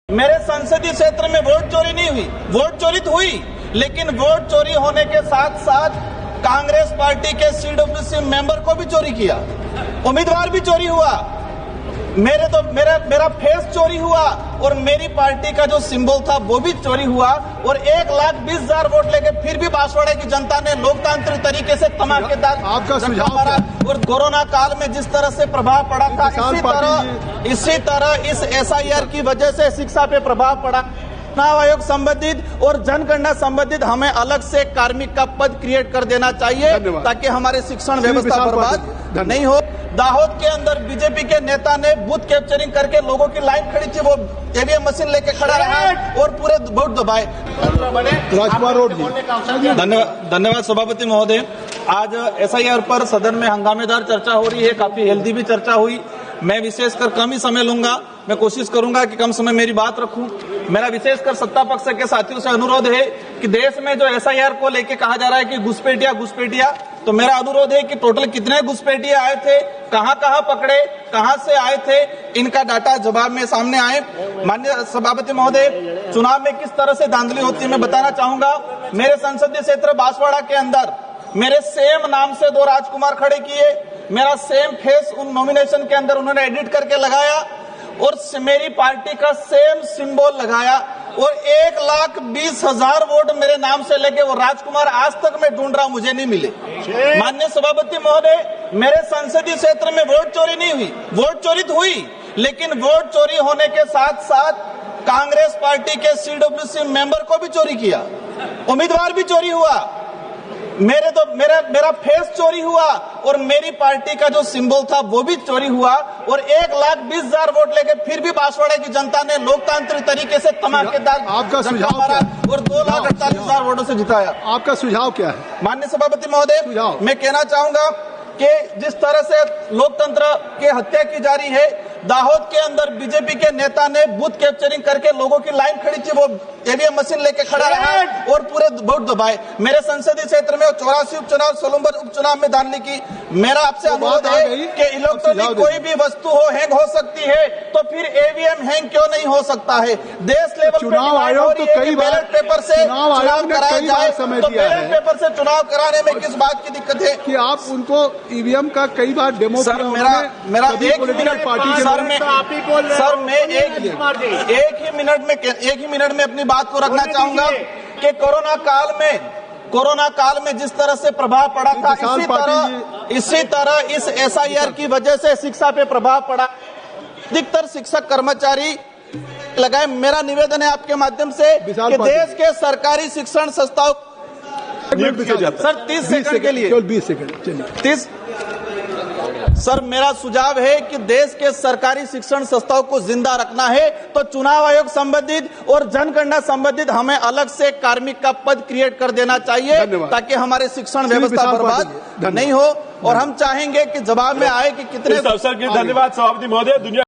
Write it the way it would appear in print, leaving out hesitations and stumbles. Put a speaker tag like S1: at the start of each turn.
S1: मेरे संसदीय क्षेत्र में वोट चोरी नहीं हुई, वोट चोरी तो हुई, लेकिन वोट चोरी होने के साथ साथ कांग्रेस पार्टी के सीडब्ल्यूसी मेंबर को भी चोरी किया, उम्मीदवार भी चोरी हुआ, मेरा फेस चोरी हुआ और मेरी पार्टी का जो सिंबल था वो भी चोरी हुआ और 1,20,000 वोट लेके फिर भी बांसवाड़ा की जनता ने लोकतांत्रिक तरीके से धमाकेदार
S2: आपका सुझाव
S1: और कोरोना काल में जिस तरह से प्रभाव पड़ा था इसी तरह इस SIR की वजह से शिक्षा पे प्रभाव पड़ा। चुनाव आयोग संबंधित और जनगणना संबंधित हमें अलग से कार्मिक का पद क्रिएट कर देना चाहिए ताकि हमारे शिक्षण व्यवस्था बर्बाद नहीं हो। दाहोद के अंदर बीजेपी के नेता ने बूथ कैप्चरिंग करके लोगों की लाइन खड़ी थी, वो ईवीएम मशीन लेके खड़ा रहा और पूरे वोट दबाए। धन्यवाद सभापति महोदय। आज SIR पर सदन में हंगामेदार चर्चा हो रही है, काफी हेल्दी भी चर्चा हुई। मैं विशेषकर कम ही समय लूंगा, मैं कोशिश करूंगा कि कम समय मेरी बात रखूं। मेरा विशेषकर सत्ता पक्ष के साथियों से अनुरोध है कि देश में जो SIR को लेके कहा जा रहा है कि घुसपैठिया, तो मेरा अनुरोध है कि टोटल कितने घुसपैठिए आए थे, कहां पकड़े, कहां से आए थे, इनका डाटा जवाब में सामने आए। माननीय सभापति महोदय, चुनाव में किस तरह से धांधली होती है मैं बताना चाहूंगा। मेरे संसदीय क्षेत्र बांसवाड़ा के अंदर मेरे सेम नाम से 2 राजकुमार खड़े किए, मेरा सेम फेस उन नॉमिनेशन के अंदर उन्होंने एडिट करके लगाया और मेरी पार्टी का सेम सिंबल लगाया और 1,20,000 वोट मेरे नाम से लेके वो राजकुमार आज तक मैं ढूंढ रहा हूं, मुझे नहीं मिले। माननीय सभापति महोदय, मेरे संसदीय क्षेत्र में वोट चोरी नहीं हुई, वोट चोरी तो हुई, लेकिन वोट चोरी होने के साथ साथ कांग्रेस पार्टी के सीडब्ल्यूसी मेंबर को भी चोरी किया, उम्मीदवार भी चोरी हुआ, मेरा फेस चोरी हुआ और मेरी पार्टी का जो सिंबल था वो भी चोरी हुआ और 1,20,000 वोट लेके फिर भी बांसवाड़ा की जनता ने लोकतांत्रिक तरीके से धमाकेदार
S2: आपका सुझाव
S1: और 2,48,000 वोटों से जिताया।
S2: आपका सुझाव क्या है?
S1: माननीय सभापति महोदय, मैं कहना चाहूंगा कि जिस तरह से लोकतंत्र की हत्या की जा रही है, दाहोद के अंदर बीजेपी के नेता ने बूथ कैप्चरिंग करके लोगों की लाइन खड़ी थी, वो ईवीएम मशीन लेके खड़ा रहा और पूरे वोट दबाए। मेरे संसदीय क्षेत्र में 84 उपचुनाव, सोलंबर उपचुनाव में धांधली की। मेरा आपसे अनुरोध है कि इलेक्ट्रॉनिक कोई भी वस्तु हो हैंग हो सकती है, तो फिर ईवीएम हैंग क्यों नहीं हो सकता है? देश लेवल
S2: चुनाव आयोग तो कई बार
S1: बैलेट पेपर से चुनाव कराया जाए, तो बैलेट पेपर से चुनाव कराने में किस बात की दिक्कत है
S2: कि आप उनको ईवीएम का कई बार डेमो
S1: मेरा 1 मिनट पार्टी के सर मैं एक ही मिनट में अपनी बात को रखना चाहूंगा कि कोरोना काल में जिस तरह से प्रभाव पड़ा था इसी तरह इस SIR की वजह से शिक्षा पे प्रभाव पड़ा। अधिकतर शिक्षक कर्मचारी लगाए। मेरा निवेदन है आपके माध्यम से कि देश के सरकारी शिक्षण संस्थाओं सर 30 सेकंड के लिए
S2: 20 सेकंड
S1: 30 सर, मेरा सुझाव है कि देश के सरकारी शिक्षण संस्थाओं को जिंदा रखना है तो चुनाव आयोग संबंधित और जनगणना संबंधित हमें अलग से कार्मिक का पद क्रिएट कर देना चाहिए ताकि हमारे शिक्षण व्यवस्था बर्बाद नहीं हो। और हम चाहेंगे कि जवाब में आए कि कितने
S3: अवसर के धन्यवाद सभापति महोदय।